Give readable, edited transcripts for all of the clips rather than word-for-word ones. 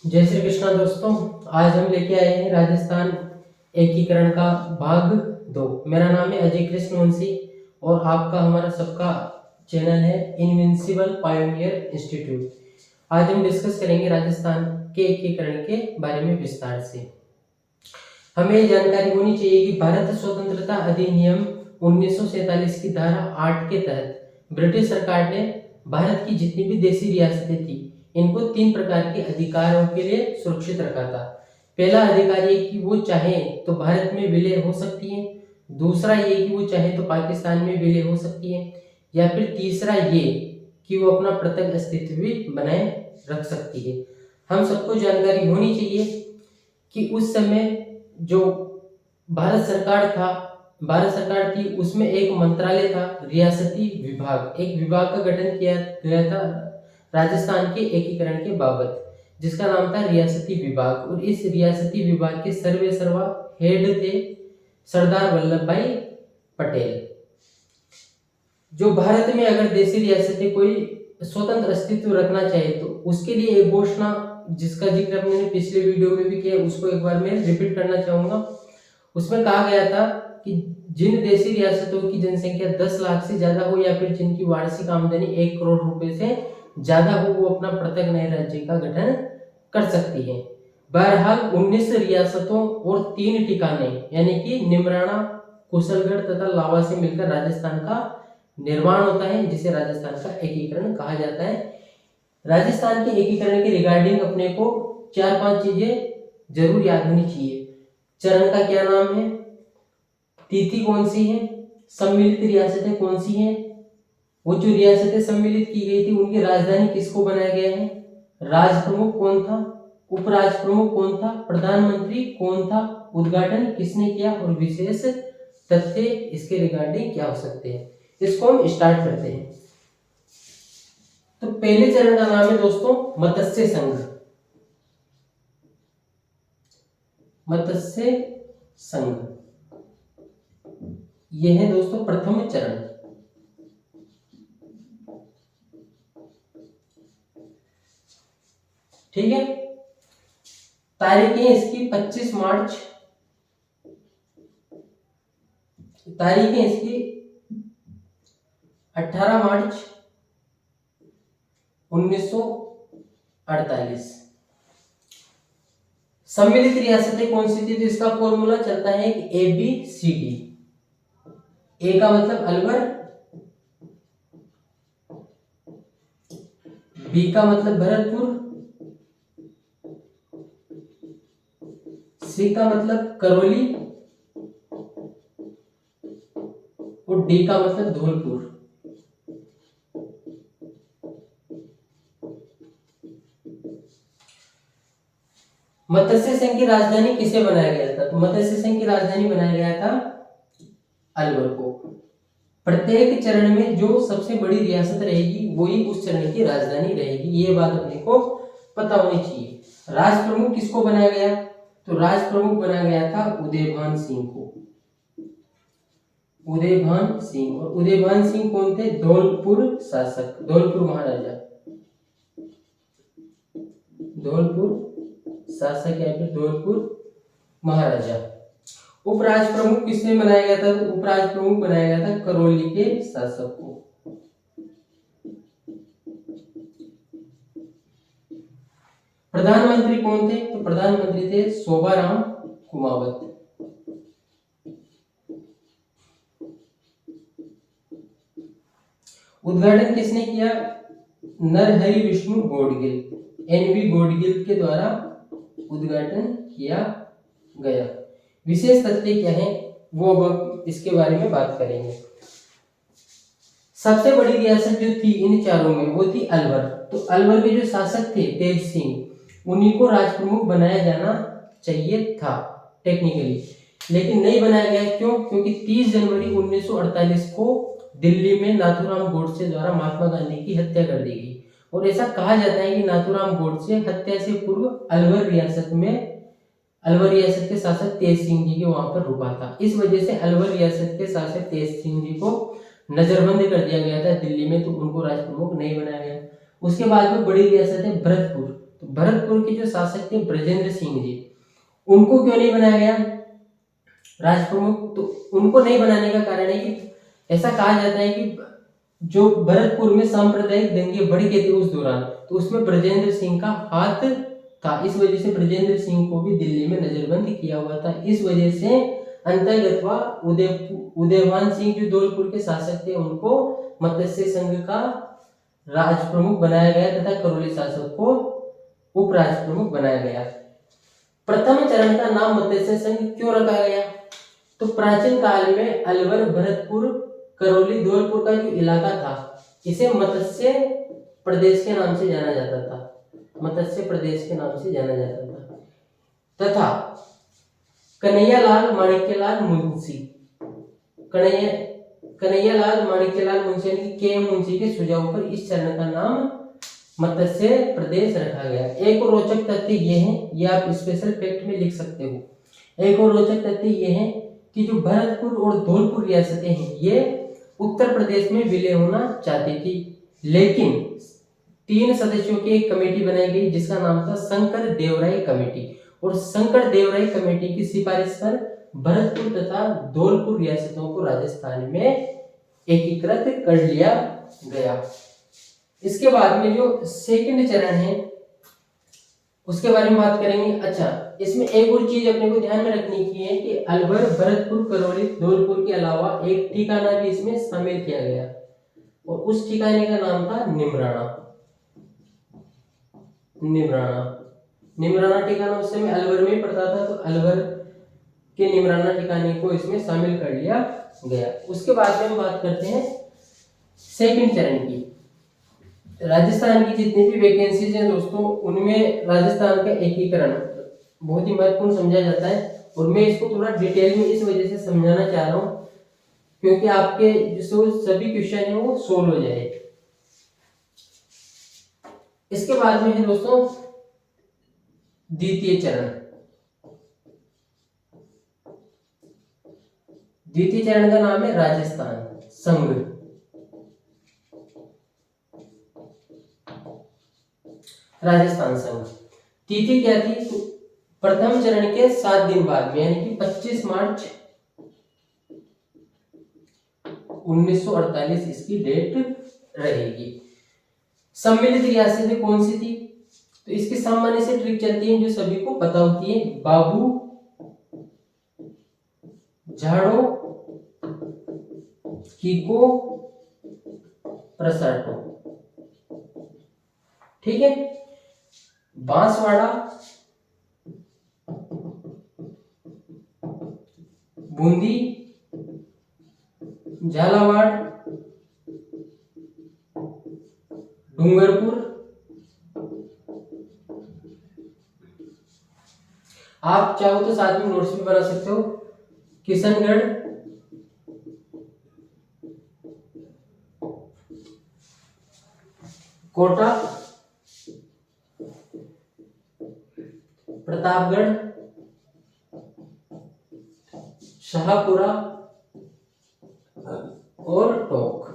जय श्री कृष्णा दोस्तों। आज हम लेके आए हैं राजस्थान एकीकरण का भाग 2। मेरा नाम है अजय कृष्ण वंशी और आपका हमारा सबका चैनल है इनविंसिबल पायोनियर इंस्टीट्यूट। आज हम डिस्कस करेंगे राजस्थान के एकीकरण के बारे में विस्तार से। हमें जानकारी होनी चाहिए कि भारत स्वतंत्रता अधिनियम 1947 की धारा 8 के तहत ब्रिटिश सरकार ने भारत की जितनी भी देशी रियासतें थी इनको 3 प्रकार के अधिकारों के लिए सुरक्षित रखा था। पहला अधिकार ये कि वो चाहे तो भारत में विलय हो सकती है, दूसरा ये कि वो चाहे तो पाकिस्तान में विलय हो सकती है, या फिर तीसरा ये कि वो अपना पृथक अस्तित्व भी बनाए रख सकती है। हम सबको जानकारी होनी चाहिए कि उस समय जो भारत सरकार थी उसमें एक मंत्रालय था, रियासती विभाग। एक विभाग का गठन किया गया था राजस्थान के एकीकरण के बाबत, जिसका नाम था रियासती विभाग। और इस रियासती विभाग के सर्वेसर्वा हेड थे सरदार वल्लभ भाई पटेल। जो भारत में अगर देशी रियासतें कोई स्वतंत्र अस्तित्व रखना चाहे तो उसके लिए एक घोषणा, जिसका जिक्र हमने पिछले वीडियो में भी किया, उसको एक बार मैं रिपीट करना चाहूंगा। उसमें कहा गया था कि जिन देशी रियासतों की जनसंख्या 10 लाख से ज्यादा हो या फिर जिनकी वार्षिक आमदनी 1 करोड़ रुपए से ज्यादा हो, वो अपना पृथक नए राज्य का गठन कर सकती है। बहरहाल 19 रियासतों और 3 ठिकाने यानी कि निमराना, कुशलगढ़ तथा लावा से मिलकर राजस्थान का निर्माण होता है, जिसे राजस्थान का एकीकरण कहा जाता है। राजस्थान के एकीकरण के रिगार्डिंग अपने को 4-5 चीजें जरूर याद होनी चाहिए। चरण का क्या नाम है, तिथि कौन सी है, सम्मिलित रियासतें कौन सी हैं, वो जो रियासतें सम्मिलित की गई थी उनकी राजधानी किसको बनाया गया है, राज प्रमुख कौन था, उपराज प्रमुख कौन था, प्रधानमंत्री कौन था, उद्घाटन किसने किया और विशेष तथ्य इसके रिगार्डिंग क्या हो सकते हैं। इसको हम स्टार्ट करते हैं। तो पहले चरण का नाम है दोस्तों मत्स्य संघ। मत्स्य संघ यह है दोस्तों प्रथम चरण। ठीक है, तारीख है इसकी 25 मार्च, तारीख है इसकी 18 मार्च 1948। सम्मिलित रियासतें कौन सी थी, तो इसका फॉर्मूला चलता है कि ABCD। ए का मतलब अलवर, बी का मतलब भरतपुर, सी का मतलब करौली और डी का मतलब धौलपुर। मत्स्य संघ की राजधानी किसे बनाया गया था, तो मत्स्य संघ की राजधानी बनाया गया था अलवर को। प्रत्येक चरण में जो सबसे बड़ी रियासत रहेगी वही उस चरण की राजधानी रहेगी, ये बात अपने को पता होनी चाहिए। राज प्रमुख किसको बनाया गया, तो राज प्रमुख बनाया गया था उदयभान सिंह को। उदयभान सिंह, और उदयभान सिंह कौन थे, धौलपुर शासक, धौलपुर महाराजा, धौलपुर शासक या फिर धौलपुर महाराजा। उपराज प्रमुख किसने बनाया गया था, तो उपराज प्रमुख बनाया गया था करौली के शासक को। प्रधानमंत्री कौन थे, तो प्रधानमंत्री थे शोभाराम कुमावत। उद्घाटन किसने किया, नरहरि विष्णु गौडगिल, NV गौडगिल के द्वारा उद्घाटन किया गया। विशेष तथ्य क्या है वो अब इसके बारे में बात करेंगे। सबसे बड़ी रियासत जो थी इन चारों में वो थी अलवर। तो अलवर के जो शासक थे तेज सिंह, उन्हीं को राज प्रमुख बनाया जाना चाहिए था टेक्निकली, लेकिन नहीं बनाया गया। क्यों, क्योंकि 30 जनवरी 1948 को दिल्ली में नाथूराम गोडसे द्वारा महात्मा गांधी की हत्या कर दी गई। और ऐसा कहा जाता है कि नाथूराम गोडसे हत्या से पूर्व अलवर रियासत के शासक तेज सिंह जी के वहां पर रुका था। इस वजह से अलवर रियासत के शासक तेज सिंह जी को नजरबंद कर दिया गया था दिल्ली में, तो उनको राज प्रमुख नहीं बनाया गया। उसके बाद में बड़ी रियासत है भरतपुर। तो भरतपुर के जो शासक थे ब्रजेंद्र सिंह जी, उनको क्यों नहीं बनाया गया राज प्रमुख? तो उनको नहीं बनाने का कारण है कि ऐसा कहा जाता है कि जो भरतपुर में सांप्रदायिक दंगे भड़के थे उस दौरान, तो उसमें ब्रजेंद्र सिंह का हाथ था। इस वजह से ब्रजेंद्र सिंह को भी दिल्ली में नजरबंद किया हुआ था। इस वजह से अंतर्गतवा उदयभान सिंह जो धौलपुर के शासक थे उनको मत्स्य संघ का राज प्रमुख बनाया गया तथा करौली शासक को उप राज प्रमुख बनाया गया। प्रथम चरण का नाम मत्स्य संघ क्यों रखा गया? तो प्राचीन काल में अलवर, भरतपुर, करौली, धौलपुर का जो इलाका था इसे मत्स्य प्रदेश के नाम से जाना जाता था, मत्स्य प्रदेश के नाम से जाना जाता था। तथा कन्हैयालाल माणिक्यलाल मुंशी, कन्हैयालाल माणिक्यलाल मुंशी यानी के मुंशी के सुझाव पर इस चरण का नाम मत्स्य प्रदेश रखा गया। एक और रोचक तथ्य ये है, ये आप स्पेशल फैक्ट में लिख सकते हो। एक और रोचक तथ्य ये है कि जो भरतपुर और धौलपुर रियासतें हैं ये उत्तर प्रदेश में विलय होना चाहती थी, लेकिन 3 सदस्यों की एक कमेटी बनाई गई जिसका नाम था शंकर देवराय कमेटी, और शंकर देवराय कमेटी की सिफारिश पर भरतपुर तथा धौलपुर रियासतों को राजस्थान में एकीकृत कर लिया गया। इसके बाद में जो सेकंड चरण है उसके बारे में बात करेंगे। अच्छा, इसमें एक और चीज अपने को ध्यान में रखने की है कि अलवर, भरतपुर, करौली, धौलपुर के अलावा एक ठिकाना भी इसमें शामिल किया गया और उस ठिकाने का नाम था निमराना। निमराना ठिकाना उस समय अलवर में पड़ता था, तो अलवर के निमराना ठिकाने को इसमें शामिल कर लिया गया। उसके बाद में हम बात करते हैं सेकंड चरण की। राजस्थान की जितनी भी वैकेंसीज हैं दोस्तों, उनमें राजस्थान का एकीकरण बहुत ही महत्वपूर्ण समझा जाता है, और मैं इसको थोड़ा डिटेल में इस वजह से समझाना चाह रहा हूं क्योंकि आपके जो सभी क्वेश्चन है वो सोल्व हो जाए। इसके बाद में है दोस्तों द्वितीय चरण। द्वितीय चरण का नाम है राजस्थान संघ। राजस्थान संघ तिथि क्या थी? तो प्रथम चरण के 7 दिन बाद में यानी कि 25 मार्च 1948 इसकी डेट रहेगी। सम्मिलित रियासतें कौन सी थी? तो इसकी सामान्य से ट्रिक चलती है जो सभी को पता होती है, बाबू, झाड़ो, कीको, प्रसाटो। ठीक है, बांसवाड़ा, बूंदी, झालावाड़, डूंगरपुर। आप चाहो तो साथ में नोट्स भी बना सकते हो। किशनगढ़, कोटा, प्रतापगढ़, शाहपुरा और टोंक।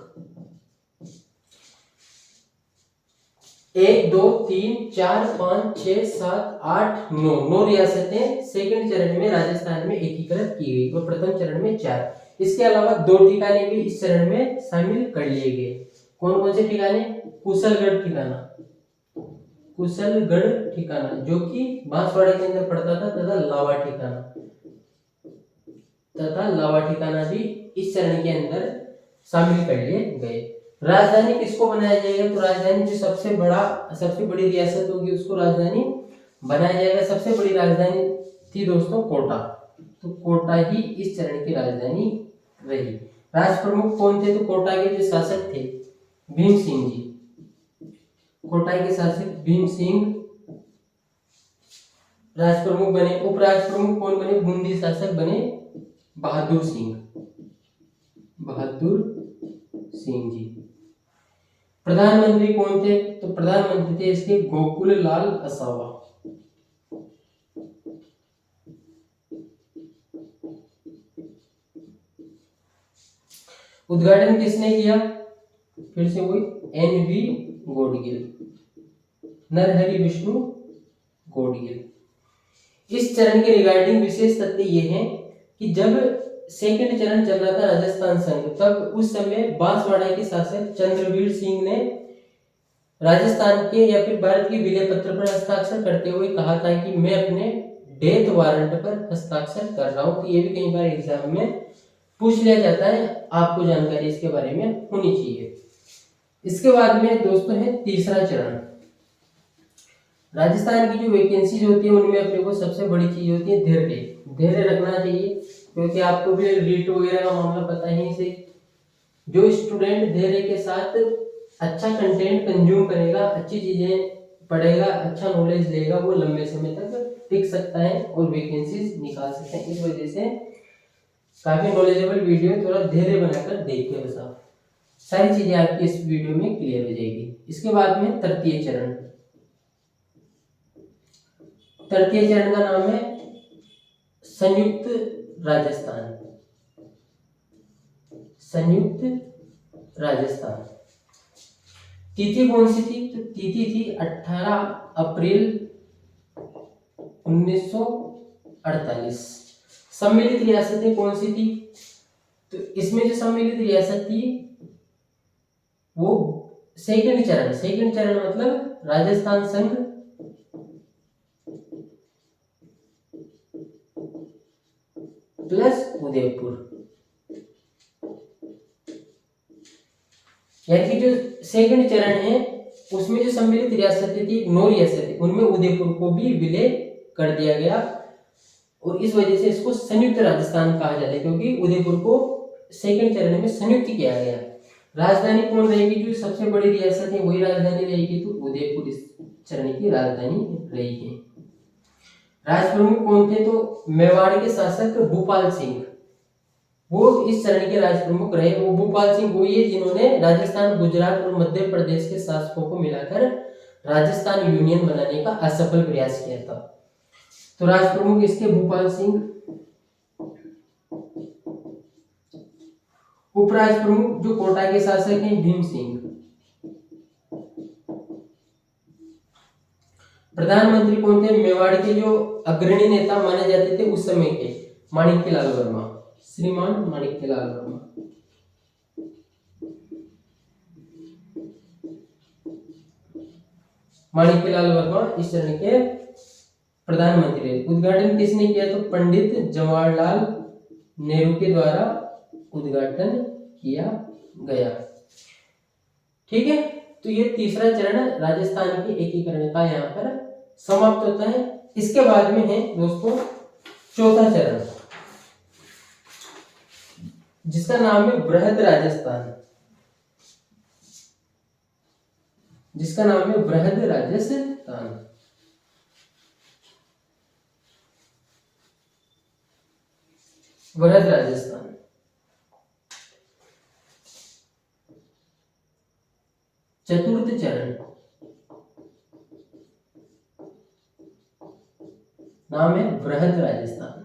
1 2 3 4 5 6 7 8 9 रियासतें सेकंड चरण में राजस्थान में एकीकृत की गई और प्रथम चरण में 4। इसके अलावा 2 ठिकाने भी इस चरण में शामिल कर लिए गए। कौन कौन से ठिकाने? कुशलगढ़ ठिकाना, कुशलगढ़ ठिकाना जो कि बांसवाड़ा के अंदर पड़ता था, तथा लावा ठिकाना भी इस चरण के अंदर शामिल कर लिए गए। राजधानी किसको बनाया जाएगा? तो राजधानी जो सबसे बड़ी रियासत होगी उसको राजधानी बनाया जाएगा। सबसे बड़ी राजधानी थी दोस्तों कोटा, तो कोटा ही इस चरण की राजधानी रही। राज प्रमुख कौन थे? तो कोटा के जो शासक थे भीम सिंह जी, कोटा के शासक भीम सिंह राज प्रमुख बने। उपराज प्रमुख कौन बने? बूंदी शासक बने बहादुर सिंह जी। प्रधानमंत्री कौन थे? तो प्रधानमंत्री थे इसके गोकुल लाल असावा। उद्घाटन किसने किया? फिर से वही NV गोडगिल, नरहरि विष्णु गोडगिल। इस चरण के रिगार्डिंग विशेष तथ्य ये है कि जब सेकंड चरण चल रहा था राजस्थान संघ, तब उस समय बांसवाड़ा के शासक चंद्रवीर सिंह ने राजस्थान के या फिर भारत के विलय पत्र पर हस्ताक्षर करते हुए कहा था कि मैं अपने डेथ वारंट पर हस्ताक्षर कर रहा हूं। तो ये भी कई बार एग्जाम में पूछ लिया जाता है, आपको जानकारी इसके बारे में होनी चाहिए। इसके बाद में दोस्तों है तीसरा चरण। राजस्थान की जो वैकेंसीज होती है उनमें अपने को सबसे बड़ी चीज होती है धैर्य रखना चाहिए, क्योंकि आपको भी रीट वगैरह का मामला पता ही से। जो स्टूडेंट धैर्य के साथ अच्छा कंटेंट कंज्यूम करेगा, अच्छी चीजें पढ़ेगा, अच्छा नॉलेज लेगा, वो लंबे समय तक टिक सकता है और वैकेंसीज निकाल सकते हैं। इस वजह से काफी नॉलेजेबल वीडियो थोड़ा धैर्य बनाकर देखिए, बस आप सारी चीजें आपकी इस वीडियो में क्लियर हो जाएगी। इसके बाद में तृतीय चरण। तृतीय चरण का नाम है संयुक्त राजस्थान। संयुक्त राजस्थान। तिथि कौन सी थी? तो तिथि थी 18 अप्रैल 1948। सम्मिलित रियासतें कौन सी थी? तो इसमें जो सम्मिलित रियासत थी वो सेकंड चरण मतलब राजस्थान संघ प्लस उदयपुर। यानी कि जो सेकंड चरण है उसमें जो सम्मिलित रियासतें थी 9 रियासतें, उनमें उदयपुर को भी विलय कर दिया गया और इस वजह से इसको संयुक्त राजस्थान कहा जाता है, क्योंकि उदयपुर को सेकंड चरण में संयुक्त किया गया। राजधानी कौन रहेगी? जो सबसे बड़ी रियासत है वही राजधानी रहेगी, तो उदयपुर इस चरण की राजधानी रहेगी। राजप्रमुख कौन थे? तो मेवाड़ के शासक भूपाल सिंह, वो इस चरण के राजप्रमुख रहे। वो भूपाल सिंह वही है जिन्होंने राजस्थान, गुजरात और मध्य प्रदेश के शासकों को मिलाकर राजस्थान यूनियन बनाने का असफल प्रयास किया था। तो राजप्रमुख इसके भूपाल सिंह। उपराजप्रमुख जो कोटा के शासक हैं भीम सिंह। प्रधानमंत्री कौन थे? मेवाड़ के जो अग्रणी नेता माने जाते थे उस समय के माणिक्यलाल वर्मा, श्रीमान माणिक्यलाल वर्मा। माणिक्यलाल वर्मा इस चरण के प्रधानमंत्री। उद्घाटन किसने किया? तो पंडित जवाहरलाल नेहरू के द्वारा उद्घाटन किया गया। ठीक है, तो ये तीसरा चरण राजस्थान के एकीकरण का यहाँ पर समाप्त होता है। इसके बाद में है दोस्तों चौथा चरण, जिसका नाम है बृहद राजस्थान। जिसका नाम है बृहद राजस्थान। बृहद राजस्थान। चतुर्थ चरण, नाम है बृहद राजस्थान।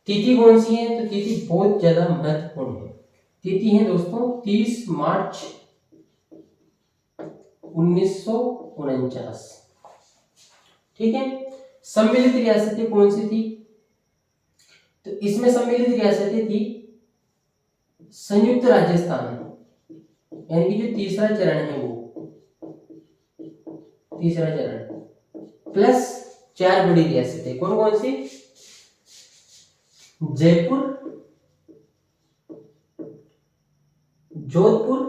तिथि कौन सी है? तो तिथि बहुत ज्यादा महत्वपूर्ण है। तिथि है दोस्तों 30 मार्च 1949। ठीक है। सम्मिलित रियासतें कौन सी थी? तो इसमें सम्मिलित रियासतें थी संयुक्त राजस्थान, यानी कि जो तीसरा चरण है वो तीसरा चरण प्लस 4 बड़ी रियासतें। कौन कौन सी? जयपुर, जोधपुर,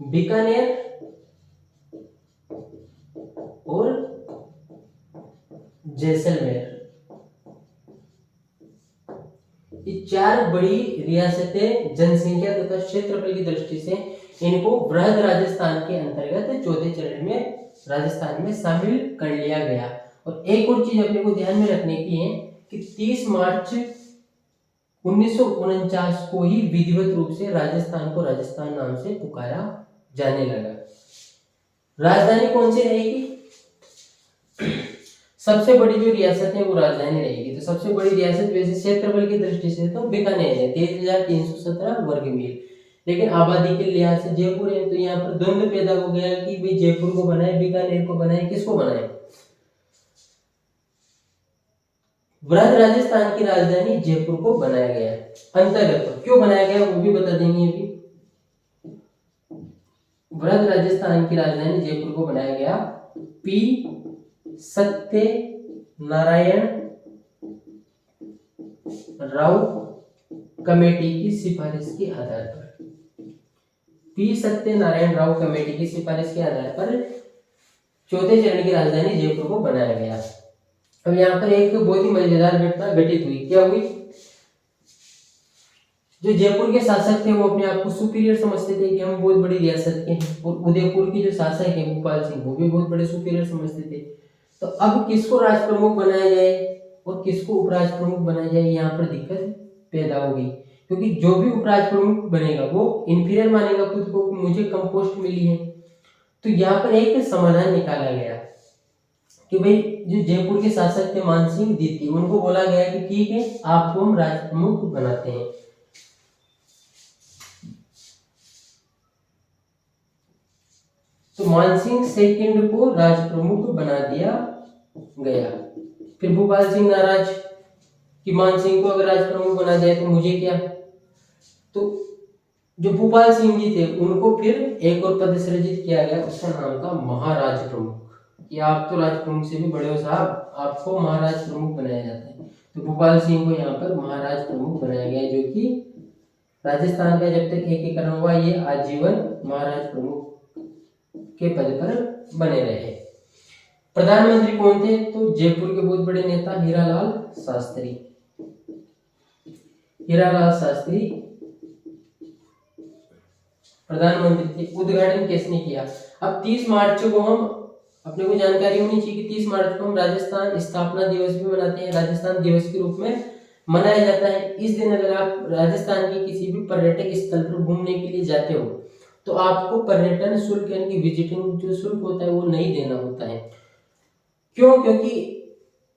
बीकानेर और जैसलमेर। ये 4 बड़ी रियासतें जनसंख्या तथा क्षेत्रफल की दृष्टि से इनको बृहद राजस्थान के अंतर्गत चौथे चरण में राजस्थान में शामिल कर लिया गया। और एक और चीज अपने को ध्यान में रखने की है कि 30 मार्च 1949 को ही विधिवत रूप से राजस्थान को राजस्थान नाम से पुकारा जाने लगा। राजधानी कौन सी रहेगी? सबसे बड़ी जो रियासत है वो राजधानी रहेगी। तो सबसे बड़ी रियासत वैसे क्षेत्रफल की दृष्टि से तो बीकानेर है, 23,317 वर्ग मील, लेकिन आबादी के लिहाज से जयपुर है। तो यहाँ पर द्वंद्व पैदा हो गया कि भाई जयपुर को बनाए, बीकानेर को बनाए, किसको बनाए। वृहद राजस्थान की राजधानी जयपुर को बनाया गया। अंतर्गत क्यों बनाया गया वो भी बता देंगे अभी। वृहद राजस्थान की राजधानी जयपुर को बनाया गया पी सत्यनारायण राव कमेटी की सिफारिश के आधार पर। पी सत्यनारायण राव कमेटी की सिफारिश के आधार पर चौथे चरण की राजधानी जयपुर को बनाया गया। अब यहाँ पर एक बहुत ही मजेदार घटना घटित हुई। क्या हुई? जो जयपुर के शासक थे वो अपने आप को सुपीरियर समझते थे कि हम बहुत बड़ी रियासत के हैं, और उदयपुर के जो शासक है भोपाल सिंह वो भी बहुत बड़े सुपीरियर समझते थे। तो अब किसको राज प्रमुख बनाया जाए और किसको उपराज प्रमुख बनाया जाए, यहाँ पर दिक्कत पैदा हो गई। क्योंकि जो भी उपराज प्रमुख बनेगा वो इंफीरियर मानेगा खुद को, मुझे कम पोस्ट मिली है। तो यहाँ पर एक समाधान निकाला गया कि भाई जो जयपुर के शासक थे मानसिंह द्वितीय, उनको बोला गया कि ठीक है आपको हम राज प्रमुख बनाते हैं। तो मानसिंह सेकंड को राज प्रमुख बना दिया गया। फिर भोपाल सिंह नाराज कि मानसिंह को अगर राज प्रमुख बना जाए तो मुझे क्या। तो जो भोपाल सिंह जी थे उनको फिर एक और पद सृजित किया गया, उसका नाम था महाराज प्रमुख। कि आप तो राज प्रमुख से भी बड़े हो साहब, आपको महाराज प्रमुख बनाया जाता है। तो भोपाल सिंह को यहाँ पर महाराज प्रमुख बनाया गया, जो कि राजस्थान का जब तक एकीकरण हुआ ये आजीवन महाराज प्रमुख के पद पर बने रहे। प्रधानमंत्री कौन थे? तो जयपुर के बहुत बड़े नेता हीरालाल शास्त्री। हीरालाल शास्त्री प्रधानमंत्री थे। उद्घाटन किसने किया? अब 30 मार्च को हम अपने को जानकारी होनी चाहिए कि 30 मार्च को हम राजस्थान स्थापना दिवस भी मनाते हैं, राजस्थान दिवस के रूप में मनाया जाता है। इस दिन अगर आप राजस्थान के किसी भी पर्यटक स्थल पर घूमने के लिए जाते हो तो आपको पर्यटन शुल्क यानी कि विजिटिंग जो शुल्क होता है वो नहीं देना होता है। क्यों? क्योंकि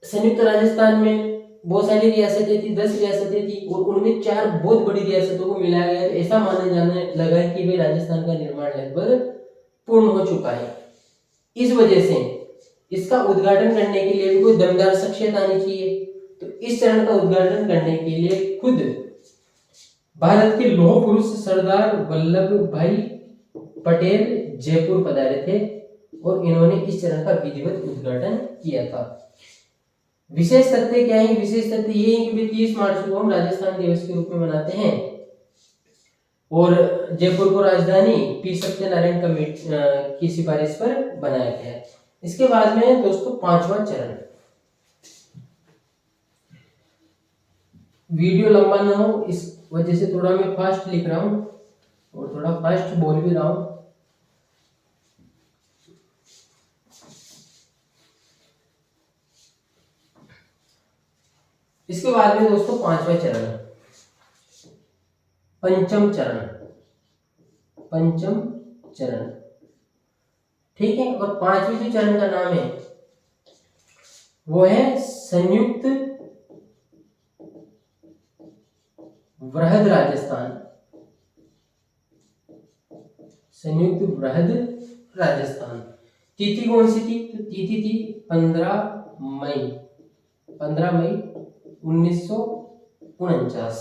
संयुक्त राजस्थान में बहुत सारी रियासतें थी, 10 रियासतें थी, और उनमें 4 बहुत बड़ी रियासतों को मिलाया गया। तो ऐसा माना जाने लगा है कि भाई राजस्थान का निर्माण लगभग पूर्ण हो चुका है। इस वजह से इसका उद्घाटन करने के लिए भी कोई दमदार शख्सियत आनी चाहिए। तो इस चरण का उद्घाटन करने के लिए खुद भारत के लौह पुरुष सरदार वल्लभ भाई पटेल जयपुर पधारे थे और इन्होंने इस चरण का विधिवत उद्घाटन किया था। विशेष तथ्य क्या है? विशेष तथ्य ये है कि 30 मार्च को हम राजस्थान दिवस के रूप में मनाते हैं और जयपुर को राजधानी पी सत्यनारायण कमेटी की सिफारिश पर बनाया गया है। इसके बाद में दोस्तों 5वां चरण। वीडियो लंबा ना हो इस वजह से थोड़ा मैं फास्ट लिख रहा हूं और थोड़ा फास्ट बोल भी रहा हूं। इसके बाद में दोस्तों 5वां चरण, पंचम चरण। पंचम चरण, ठीक है। और 5वें जो चरण का नाम है वो है संयुक्त वृहद राजस्थान। संयुक्त वृहद राजस्थान। तिथि कौन सी थी? तो तिथि थी 15 मई 1949।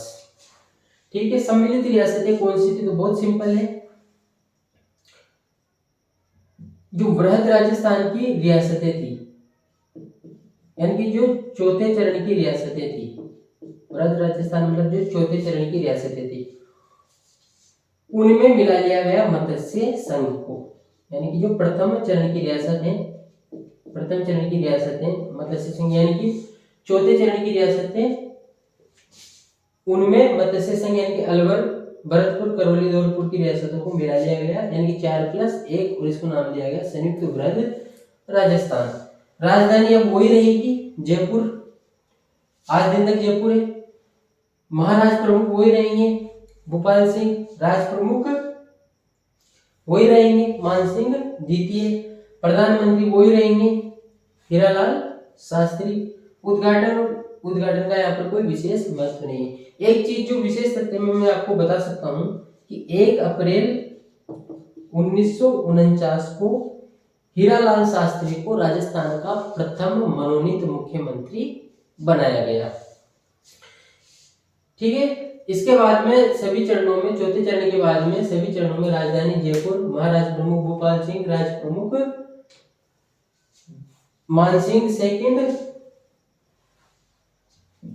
ठीक है। सम्मिलित रियासतें कौन सी थी? तो बहुत सिंपल है, जो वृहद राजस्थान की रियासतें थी यानी कि जो चौथे चरण की रियासतें थी। वृहद राजस्थान मतलब जो चौथे चरण की रियासतें थी उनमें मिला लिया गया मत्स्य संघ को। यानी कि जो प्रथम चरण की रियासत है, प्रथम चरण की रियासतें मत्स्य संघ यानी कि चौथे चरण की रियासतें उनमें मत्स्य संघ यानी कि अलवर, भरतपुर, करौली, धौलपुर की रियासतों को मिला लिया गया यानी कि 4+1 और इसको नाम दिया गया संयुक्त वृहद राजस्थान। राजधानी अब वही रहेगी जयपुर, आज दिन तक जयपुर है। महाराज प्रमुख वही रहेंगे भोपाल सिंह, राज प्रमुख वही रहेंगे मानसिंह द्वितीय, प्रधानमंत्री वही रहेंगे हीरालाल शास्त्री। उद्घाटन का यहाँ पर कोई विशेष महत्व नहीं है। एक चीज जो विशेष तथ्य में मैं आपको बता सकता हूँ कि 1 अप्रैल 1949 को हीरालाल शास्त्री को राजस्थान का प्रथम मनोनीत मुख्यमंत्री बनाया गया। ठीक है। इसके बाद में सभी चरणों में, चौथे चरण के बाद में सभी चरणों में राजधानी जयपुर, महाराज प्रमुख भोपाल सिंह, राज प्रमुख मानसिंह सेकंड,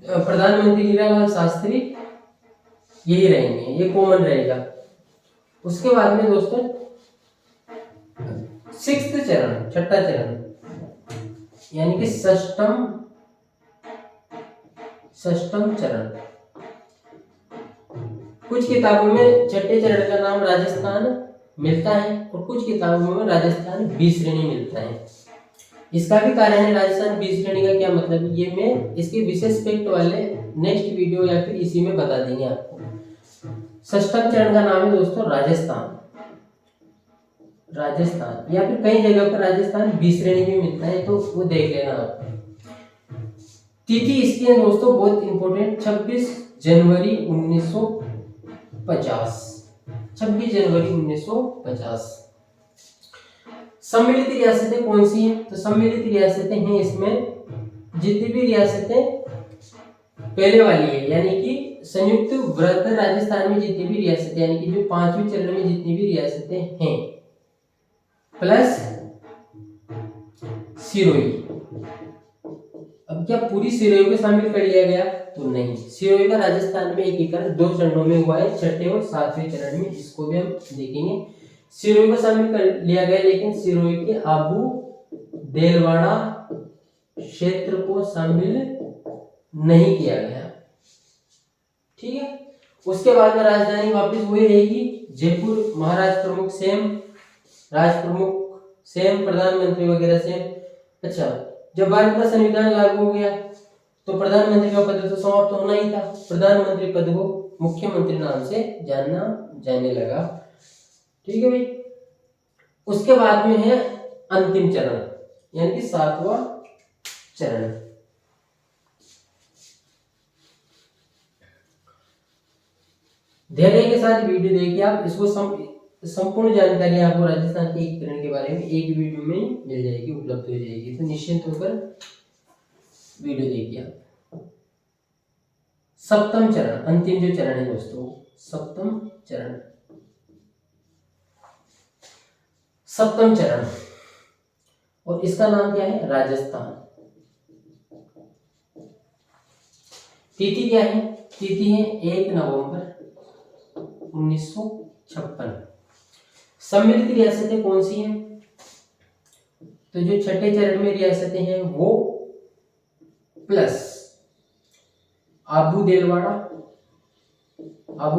प्रधानमंत्री हीरालाल शास्त्री, यही रहेंगे, ये कॉमन रहेगा। उसके बाद में दोस्तों 6th चरण, छठा चरण, यानी कि षष्ठम चरण। कुछ किताबों में छठे चरण का नाम राजस्थान मिलता है और कुछ किताबों में राजस्थान बी श्रेणी मिलता है। इसका भी कारण है राजस्थान बी श्रेणी का क्या मतलब है, ये मैं इसके विशेष फैक्ट वाले नेक्स्ट वीडियो या फिर इसी में बता देंगे आपको। षष्ठम चरण का नाम है दोस्तों राजस्थान या फिर कई जगह पर राजस्थान बी श्रेणी में मिलता है, तो वो देख लेना आप। तिथि इसकी है दोस्तों बहुत इंपॉर्टेंट, 26 जनवरी 1950। 26 जनवरी 1950। सम्मिलित रियासतें कौन सी हैं? तो सम्मिलित रियासतें हैं इसमें जितनी भी रियासतें पहले वाली है, यानी कि संयुक्त वृहत्तर राजस्थान में जितनी भी रियासतें, यानी कि जो 5वें चरण में जितनी भी रियासतें हैं, प्लस सिरोही। अब क्या पूरी सिरोही को शामिल कर लिया गया? तो नहीं, सिरोही का राजस्थान में एकीकरण 2 चरणों में हुआ है, छठे और 7वें चरण में, इसको भी हम देखेंगे। सिरोही को शामिल कर लिया गया, लेकिन सिरोही के आबू देलवाड़ा क्षेत्र को शामिल नहीं किया गया। ठीक है। उसके बाद में राजधानी वापस वही रहेगी जयपुर, महाराज प्रमुख सेम, राज प्रमुख सेम, प्रधानमंत्री वगैरह सेम। अच्छा, जब भारत का संविधान लागू हो गया तो प्रधानमंत्री का पद तो समाप्त होना ही था, प्रधानमंत्री पद को मुख्यमंत्री नाम से जाना जाने लगा। ठीक है भाई। उसके बाद में है अंतिम चरण, यानी कि 7वां चरण। धैर्य के साथ वीडियो देखिए आप, इसको संपूर्ण जानकारी आपको राजस्थान के एकीकरण के बारे में एक वीडियो में मिल जाएगी, उपलब्ध हो जाएगी, तो निश्चिंत होकर वीडियो देखिए आप। 7वां चरण, अंतिम जो चरण है दोस्तों, 7वां चरण। 7वां चरण और इसका नाम क्या है? राजस्थान। तिथि क्या है? तिथि है 1 नवंबर 1956। सम्मिलित रियासतें कौन सी हैं? तो जो छठे चरण में रियासतें हैं वो प्लस आबू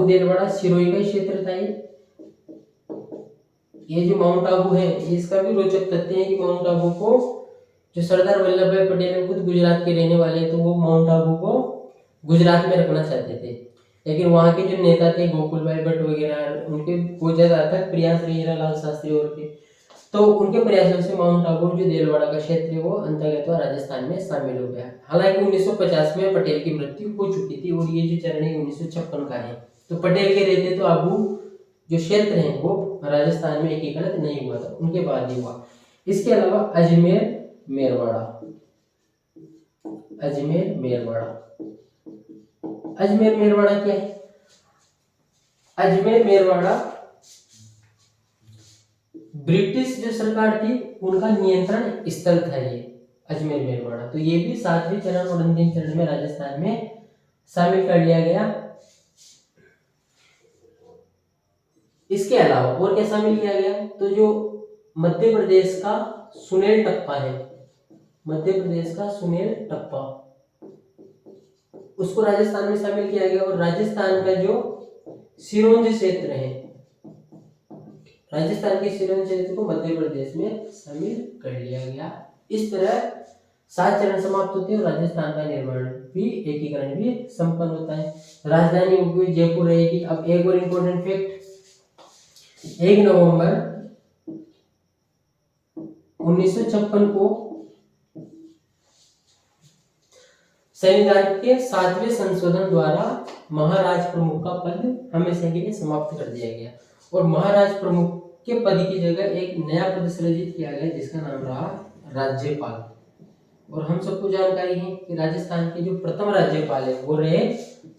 देलवाड़ा सिरोही का क्षेत्र था। ये जो माउंट आबू है, इसका भी रोचक तथ्य है कि माउंट आबू को जो सरदार वल्लभ भाई पटेल खुद गुजरात के रहने वाले, तो वो माउंट आबू को गुजरात में रखना चाहते थे, लेकिन वहाँ के जो नेता थे गोकुल भाई भट्ट वगैरह, उनके बहुत ज्यादा अथक प्रयास रहे, हीरालाल शास्त्री और के, तो उनके प्रयासों से माउंट आबू जो देलवाड़ा का क्षेत्र है वो अंतर्गत राजस्थान में शामिल हो गया। हालांकि 1950 में पटेल की मृत्यु हो चुकी थी और ये जो चरण है 1956 का है, तो पटेल के रहते तो आबू जो क्षेत्र है वो राजस्थान में एकीकृत नहीं हुआ था, उनके बाद ही हुआ। इसके अलावा अजमेर मेरवाड़ा क्या है? अजमेर मेरवाड़ा ब्रिटिश जो सरकार थी उनका नियंत्रण स्थल था ये अजमेर मेरवाड़ा, तो ये भी 7वें चरण और अंतिम चरण में राजस्थान में शामिल कर लिया गया। इसके अलावा और क्या शामिल किया गया? तो जो मध्य प्रदेश का सुनेल टप्पा, उसको राजस्थान में शामिल किया गया, और राजस्थान का जो सिरोंज क्षेत्र है, राजस्थान के सिरोंज क्षेत्र को मध्य प्रदेश में शामिल कर लिया गया। इस तरह 7 चरण समाप्त होते हैं और राजस्थान का निर्माण भी, एकीकरण भी संपन्न होता है। राजधानी जयपुर रहेगी। अब एक और इम्पोर्टेंट फैक्ट, 1 नवंबर 1956 को संविधान के 7वें संशोधन द्वारा महाराज प्रमुख का पद हमेशा के लिए समाप्त कर दिया गया और महाराज प्रमुख के पद की जगह एक नया पद सृजित किया गया जिसका नाम रहा राज्यपाल। और हम सबको जानकारी है कि राजस्थान के जो प्रथम राज्यपाल है वो रहे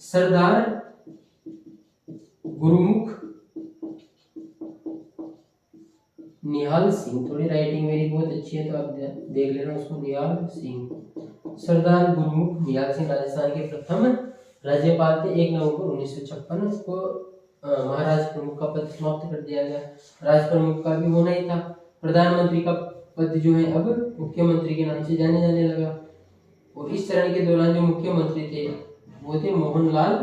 सरदार गुरुमुख निहाल सिंह। थोड़ी राइटिंग मेरी बहुत अच्छी है तो आप देख लेना उसको, निहाल सिंह। सरदार गुरुमुख निहाल सिंह राजस्थान के प्रथम राज्यपाल थे। 1 नवंबर 1956 को महाराज प्रमुख का पद समाप्त कर दिया गया। राज प्रमुख का भी होना ही था। प्रधानमंत्री का पद जो है अब मुख्यमंत्री के नाम से जाने लगा। और इस चरण के दौरान जो मुख्यमंत्री थे वो थे मोहनलाल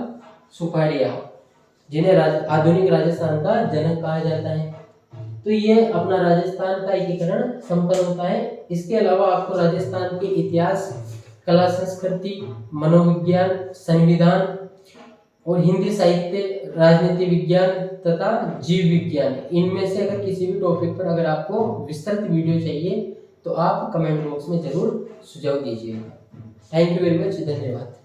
सुखाड़िया, जिन्हें आधुनिक राजस्थान का जनक कहा जाता है। तो ये अपना राजस्थान का एकीकरण संपन्न होता है। इसके अलावा आपको राजस्थान के इतिहास, कला संस्कृति, मनोविज्ञान, संविधान और हिंदी साहित्य, राजनीति विज्ञान तथा जीव विज्ञान, इनमें से अगर किसी भी टॉपिक पर अगर आपको विस्तृत वीडियो चाहिए तो आप कमेंट बॉक्स में जरूर सुझाव दीजिएगा। थैंक यू वेरी मच, धन्यवाद।